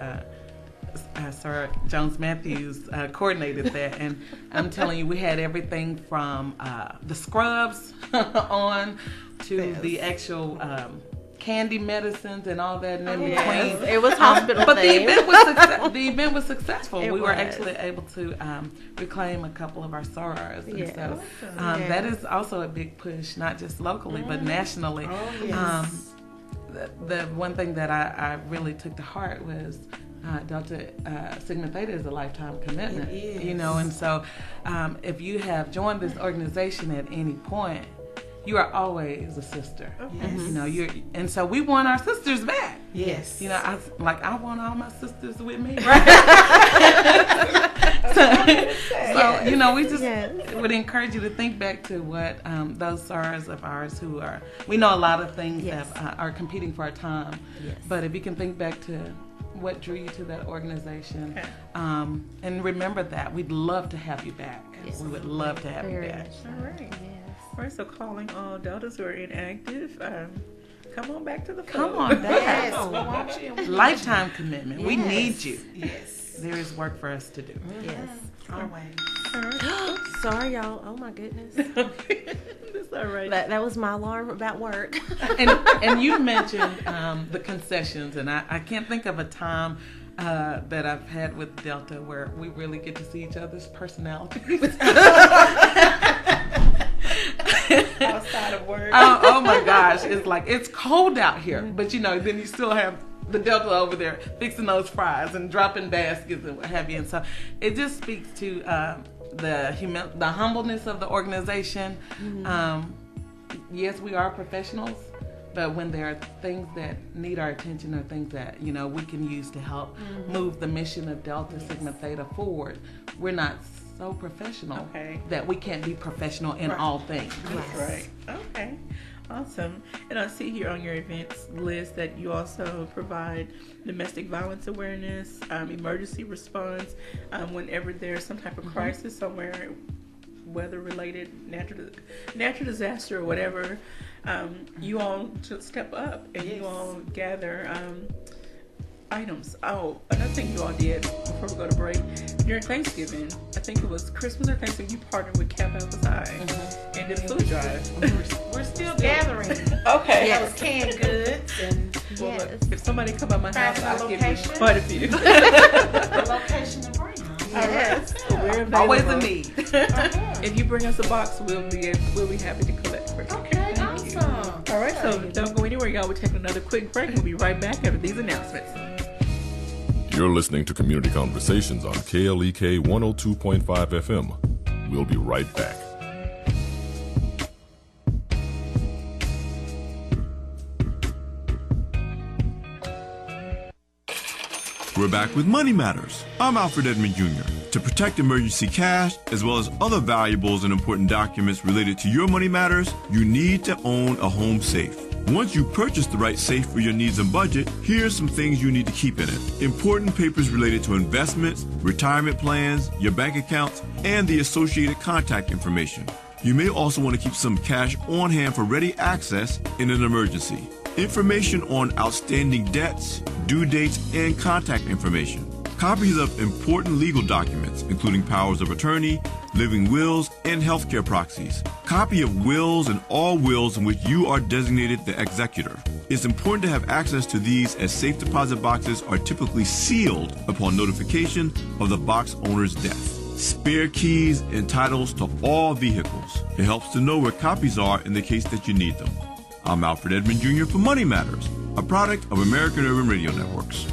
Sir Jones Matthews coordinated that, and I'm telling you, we had everything from the scrubs on to the actual candy medicines and all that in between. It was hospital but the event was successful. We were actually able to reclaim a couple of our sorors. And so that is also a big push, not just locally but nationally. the one thing that I really took to heart was Delta Sigma Theta is a lifetime commitment. It is. You know, and so if you have joined this organization at any point, you are always a sister. Yes. You know, and so we want our sisters back. Yes. You know, I want all my sisters with me. So, you know, we just would encourage you to think back to what those sorors of ours who are, we know a lot of things that are competing for our time. Yes. But if you can think back to what drew you to that organization, and remember that, we'd love to have you back. Yes. We would love to have you back. All right. All right, so calling all Deltas who are inactive, come on back to the fold. Come on back. Yes, we want you. Lifetime commitment. Yes. We need you. Yes. There is work for us to do. Yes. Always. Sorry, y'all. Oh my goodness. That's all right. That was my alarm about work. and you mentioned the concessions, and I can't think of a time that I've had with Delta where we really get to see each other's personalities. Outside of work. Oh my gosh, it's like, it's cold out here, but you know, then you still have the Delta over there fixing those fries and dropping baskets and what have you. And so it just speaks to the humbleness of the organization. Yes, we are professionals, but when there are things that need our attention or things that, you know, we can use to help move the mission of Delta Sigma Theta forward, we're not so professional that we can't be professional in all things. Yes. Right. Okay. Awesome. And I see here on your events list that you also provide domestic violence awareness, emergency response, whenever there's some type of crisis somewhere, weather-related, natural disaster or whatever, you all step up and you all gather items. Oh, another thing you all did before we go to break, during Thanksgiving, I think it was Christmas or Thanksgiving, you partnered with Cap Alpha Psi and did a food drive. We're still gathering. Okay. Those canned goods and if somebody come by my house, I'll give you quite a few. The location to bring them. Yes. So we're available. Always a need. If you bring us a box, we'll be happy to collect for you. Okay, awesome. All right, so don't go anywhere, y'all. We're taking another quick break. We'll be right back after these announcements. You're listening to Community Conversations on KLEK 102.5 FM. We'll be right back. We're back with Money Matters. I'm Alfred Edmond Jr. To protect emergency cash, as well as other valuables and important documents related to your money matters, you need to own a home safe. Once you purchase the right safe for your needs and budget, here are some things you need to keep in it. Important papers related to investments, retirement plans, your bank accounts, and the associated contact information. You may also want to keep some cash on hand for ready access in an emergency. Information on outstanding debts, due dates, and contact information. Copies of important legal documents, including powers of attorney, living wills, and healthcare proxies. Copy of wills and all wills in which you are designated the executor. It's important to have access to these, as safe deposit boxes are typically sealed upon notification of the box owner's death. Spare keys and titles to all vehicles. It helps to know where copies are in the case that you need them. I'm Alfred Edmond Jr. for Money Matters, a product of American Urban Radio Networks.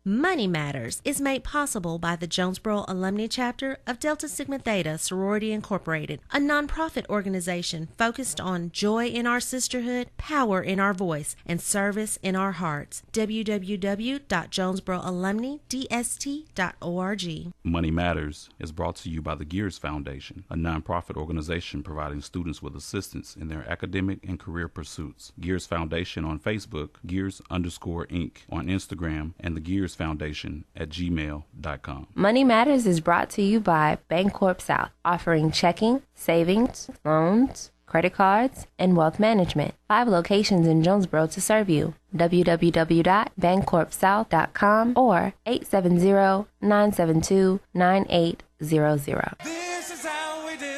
Money Matters is made possible by the Jonesboro Alumnae Chapter of Delta Sigma Theta Sorority Incorporated, a nonprofit organization focused on joy in our sisterhood, power in our voice, and service in our hearts. www.jonesboroalumnidst.org. Money Matters is brought to you by the Gears Foundation, a nonprofit organization providing students with assistance in their academic and career pursuits. Gears Foundation on Facebook, Gears_Inc. on Instagram, and the Gears Foundation at gmail.com. Money Matters is brought to you by Bancorp South, offering checking, savings, loans, credit cards, and wealth management. 5 locations in Jonesboro to serve you. www.bancorpsouth.com or 870-972-9800. This is how we do it.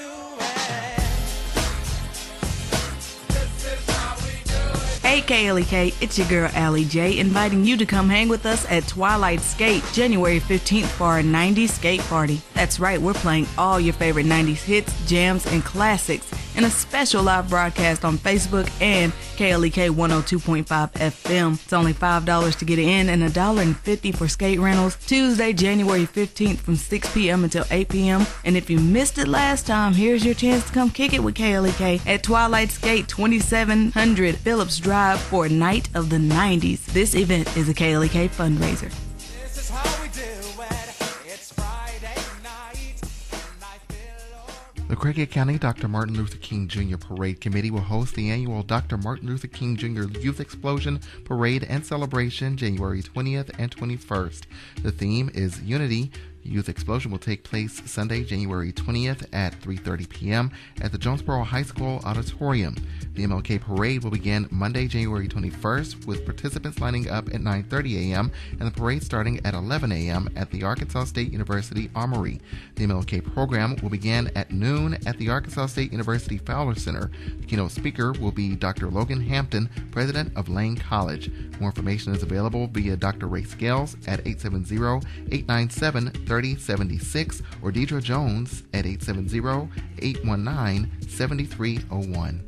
Hey KLEK, it's your girl Allie J, inviting you to come hang with us at Twilight Skate, January 15th for our 90s skate party. That's right, we're playing all your favorite 90s hits, jams, and classics and a special live broadcast on Facebook and KLEK 102.5 FM. It's only $5 to get in and $1.50 for skate rentals. Tuesday, January 15th from 6 p.m. until 8 p.m. And if you missed it last time, here's your chance to come kick it with KLEK at Twilight Skate 2700 Phillips Drive for Night of the 90s. This event is a KLEK fundraiser. The Craighead County Dr. Martin Luther King Jr. Parade Committee will host the annual Dr. Martin Luther King Jr. Youth Explosion Parade and Celebration January 20th and 21st. The theme is Unity. The Youth Explosion will take place Sunday, January 20th at 3:30 p.m. at the Jonesboro High School Auditorium. The MLK Parade will begin Monday, January 21st, with participants lining up at 9:30 a.m. and the parade starting at 11 a.m. at the Arkansas State University Armory. The MLK program will begin at noon at the Arkansas State University Fowler Center. The keynote speaker will be Dr. Logan Hampton, president of Lane College. More information is available via Dr. Ray Scales at 870-897-3076 or Deidre Jones at 870-819-7301.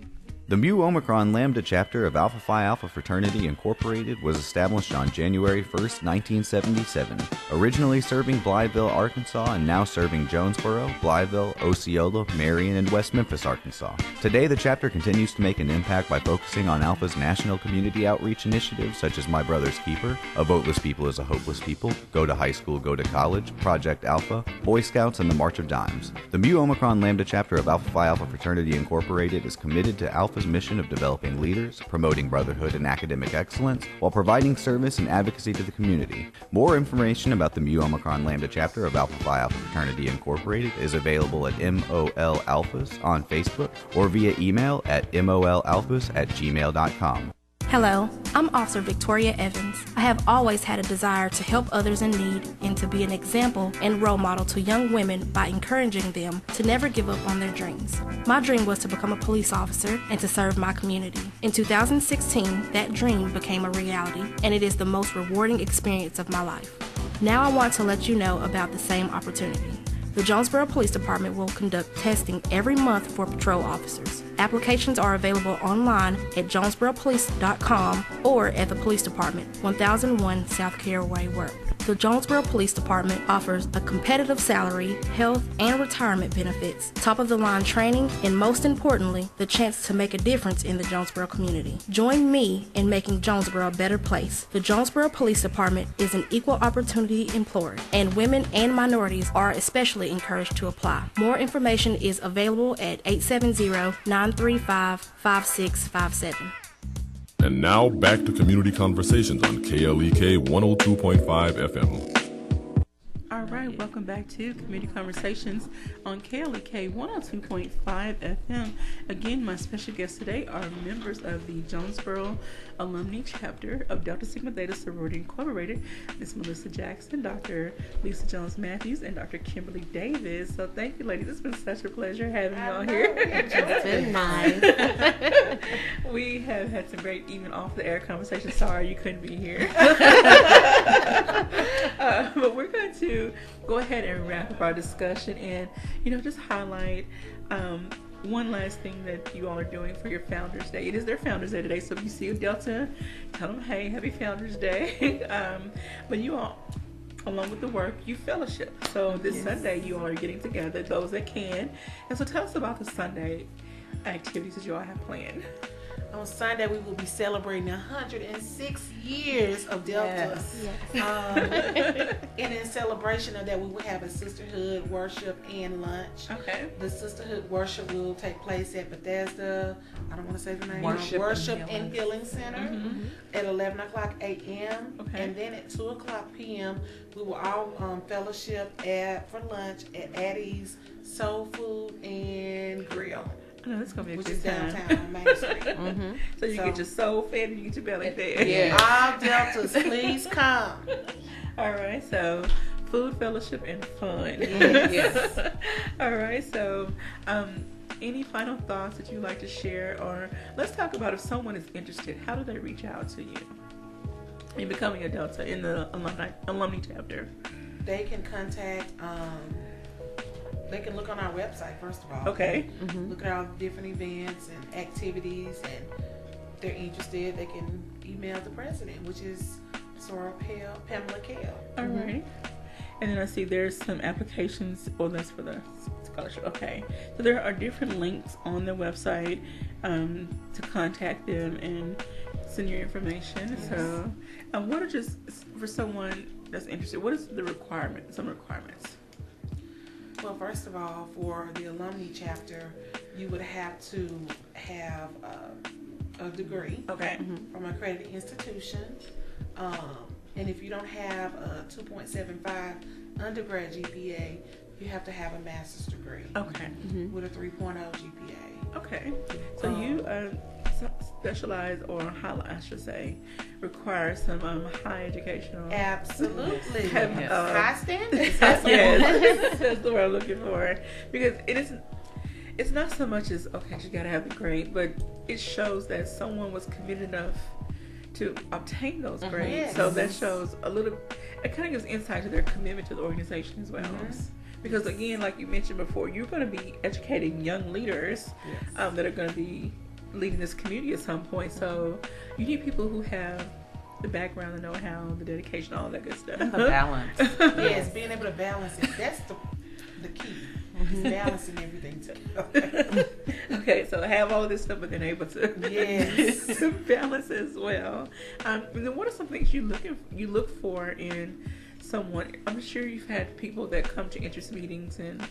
The Mu Omicron Lambda chapter of Alpha Phi Alpha Fraternity Incorporated was established on January 1st, 1977, originally serving Blytheville, Arkansas, and now serving Jonesboro, Blytheville, Osceola, Marion, and West Memphis, Arkansas. Today, the chapter continues to make an impact by focusing on Alpha's national community outreach initiatives such as My Brother's Keeper, A Voteless People is a Hopeless People, Go to High School, Go to College, Project Alpha, Boy Scouts, and the March of Dimes. The Mu Omicron Lambda chapter of Alpha Phi Alpha Fraternity Incorporated is committed to Alpha's mission of developing leaders, promoting brotherhood and academic excellence, while providing service and advocacy to the community. More information about the Mu Omicron Lambda chapter of Alpha Phi Alpha Fraternity Incorporated is available at MOL Alphas on Facebook or via email at molalphas@gmail.com. Hello, I'm Officer Victoria Evans. I have always had a desire to help others in need and to be an example and role model to young women by encouraging them to never give up on their dreams. My dream was to become a police officer and to serve my community. In 2016, that dream became a reality, and it is the most rewarding experience of my life. Now I want to let you know about the same opportunity. The Jonesboro Police Department will conduct testing every month for patrol officers. Applications are available online at jonesboropolice.com or at the Police Department, 1001 South Caraway Road. The Jonesboro Police Department offers a competitive salary, health, and retirement benefits, top-of-the-line training, and most importantly, the chance to make a difference in the Jonesboro community. Join me in making Jonesboro a better place. The Jonesboro Police Department is an equal opportunity employer, and women and minorities are especially encouraged to apply. More information is available at 870-935-5657. And now back to Community Conversations on KLEK 102.5 FM. All right, welcome back to Community Conversations on KLEK 102.5 FM. Again, my special guests today are members of the Jonesboro Alumnae chapter of Delta Sigma Theta Sorority Incorporated, Ms. Melissa Jackson, Dr. Lisa Jones-Matthews, and Dr. Kimberly Davis. So thank you, ladies. It's been such a pleasure having you all here. It's been nice. We have had some great, even off-the-air conversations. Sorry you couldn't be here. But we're going to go ahead and wrap up our discussion and, just highlight one last thing that you all are doing for your Founders Day. It is their Founders Day today, so if you see a Delta, tell them, hey, happy Founders Day. But you all, along with the work, you fellowship. So this Sunday, you all are getting together, those that can. And so tell us about the Sunday activities that you all have planned. On Sunday, we will be celebrating 106 years of Delta. Yes. And in celebration of that, we will have a sisterhood worship and lunch. Okay. The sisterhood worship will take place at Bethesda, I don't want to say the name, Worship and Healing Center at 11 o'clock a.m. Okay. And then at 2 o'clock p.m., we will all fellowship for lunch at Addie's Soul Food and Grill. I know, it's going to be a Which good is time. downtown on Main Street. So you get your soul fed and you get your belly fed. Yeah. All Deltas, please come. All right, so food, fellowship, and fun. Yes. All right, so any final thoughts that you'd like to share? Or let's talk about if someone is interested, how do they reach out to you in becoming a Delta in the alumni chapter? They can contact They can look on our website, first of all. Okay. Look at all the different events and activities, and if they're interested, they can email the president, which is Pamela Kale. All right. And then I see there's some applications. Oh, that's for the scholarship. Okay. So there are different links on their website to contact them and send your information. Yes. So what are just, for someone that's interested, what is the requirement, some requirements? Well, first of all, for the Alumnae chapter, you would have to have a degree from an accredited institution. And if you don't have a 2.75 undergrad GPA, you have to have a master's degree. Okay. With a 3.0 GPA. Okay. So you specialize, or highlight, I should say, require some high educational. Absolutely. High standards. Yes. That's the word I'm looking for. Because it's not so much as, okay, you gotta have the grade, but it shows that someone was committed enough to obtain those grades. Yes. So that shows it kind of gives insight to their commitment to the organization as well. Because again, like you mentioned before, you're going to be educating young leaders that are going to be leading this community at some point. So you need people who have the background, the know-how, the dedication, all that good stuff. The balance. Yes, being able to balance it. That's the key. Balancing everything too. Okay, so have all this stuff, but then able to to balance as well. And then what are some things you look for in someone? I'm sure you've had people that come to interest meetings and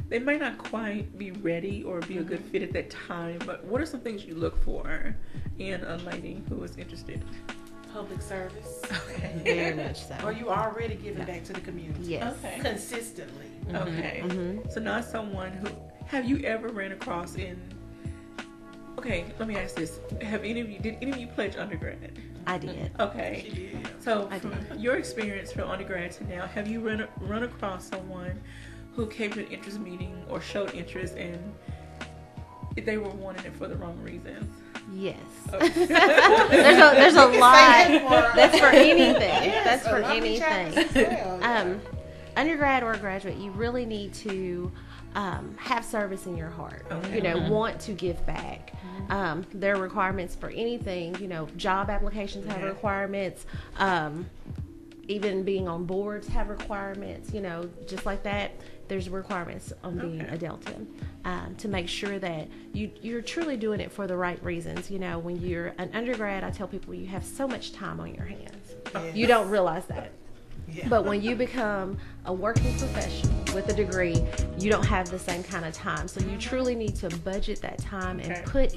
they might not quite be ready or be a good fit at that time. But what are some things you look for in a lady who is interested? Public service. Okay. Very much so. Or you already giving back to the community. Yes. Okay. Consistently. Okay. So not someone who, have you ever ran across okay, let me ask this. Did any of you pledge undergrad? I did. Okay. She did. So from your experience from undergrad to now, have you run across someone who came to an interest meeting or showed interest and they were wanting it for the wrong reasons? Yes. Okay. there's a lot. That's for anything. Yes, That's for Alumnae chapters anything. as well, Undergrad or graduate, you really need to have service in your heart. Okay. Want to give back. There are requirements for anything. Job applications have requirements. Even being on boards have requirements. Just like that. There's requirements on being a Delta to make sure that you're truly doing it for the right reasons. When you're an undergrad, I tell people you have so much time on your hands. Yes. You don't realize that. Yeah. But when you become a working professional with a degree, you don't have the same kind of time. So you truly need to budget that time and put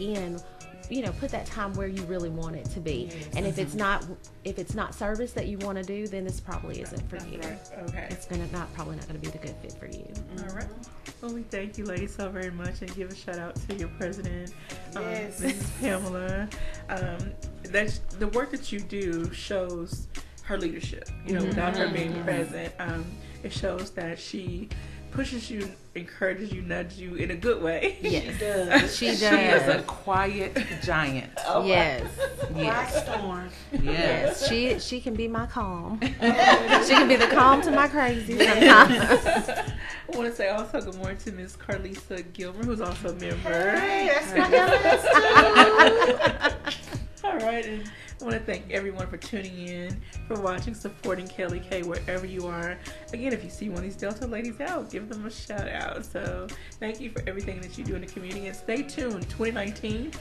that time where you really want it to be. Yes. And if it's not service that you want to do, then this probably isn't for you. Okay. It's probably not going to be the good fit for you. All right. Well, we thank you, ladies, so very much, and give a shout out to your president, Mrs. Pamela. That's the work that you do shows her leadership. Without her being present, it shows that she pushes you, encourages you, nudges you in a good way. Yes. She does. She is a quiet giant. Yes. Quiet storm. Yes. She can be my calm. She can be the calm to my crazy sometimes. I want to say also good morning to Miss Carlisa Gilmer, who's also a member. Hey, that's my All right, and I want to thank everyone for tuning in, for watching, supporting Kelly K wherever you are. Again, if you see one of these Delta ladies out, give them a shout out. So thank you for everything that you do in the community, and stay tuned. 2019,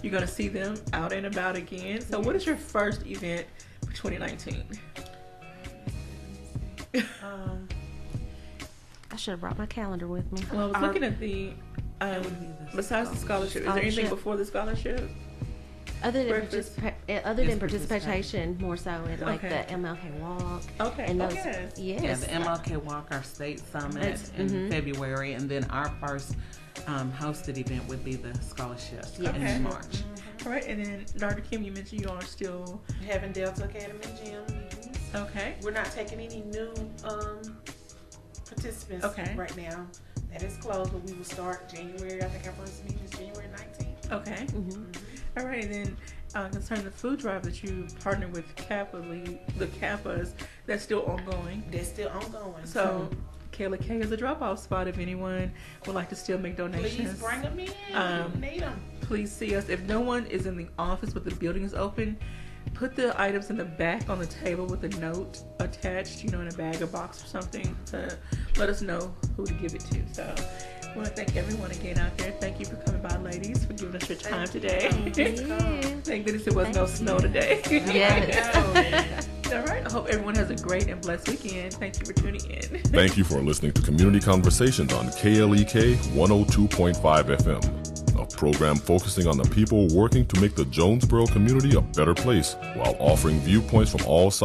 you're going to see them out and about again. So what is your first event for 2019? I should have brought my calendar with me. Well, I was looking at the, besides the scholarship, is there anything before the scholarship? Other than participation, more so in like the MLK Walk. Okay. And those, yes. Yeah, the MLK Walk, our state summit in February, and then our first hosted event would be the scholarship in March. All right, and then Dr. Kim, you mentioned you are still having Delta Academy Gym meetings. Okay. We're not taking any new participants right now. That is closed, but we will start January. I think our first meeting is January 19th. Okay. All right, and then concerning the food drive that you partnered with the Kappas, that's still ongoing. That's still ongoing. So Kayla K is a drop-off spot if anyone would like to still make donations. Please bring them in. Need them. Please see us. If no one is in the office but the building is open, put the items in the back on the table with a note attached, in a bag or box or something to let us know who to give it to. So I want to thank everyone again out there. Thank you for coming by, ladies, for giving us your time today. Thank goodness it was no snow today. Yes. All right. I hope everyone has a great and blessed weekend. Thank you for tuning in. Thank you for listening to Community Conversations on KLEK 102.5 FM, a program focusing on the people working to make the Jonesboro community a better place while offering viewpoints from all sides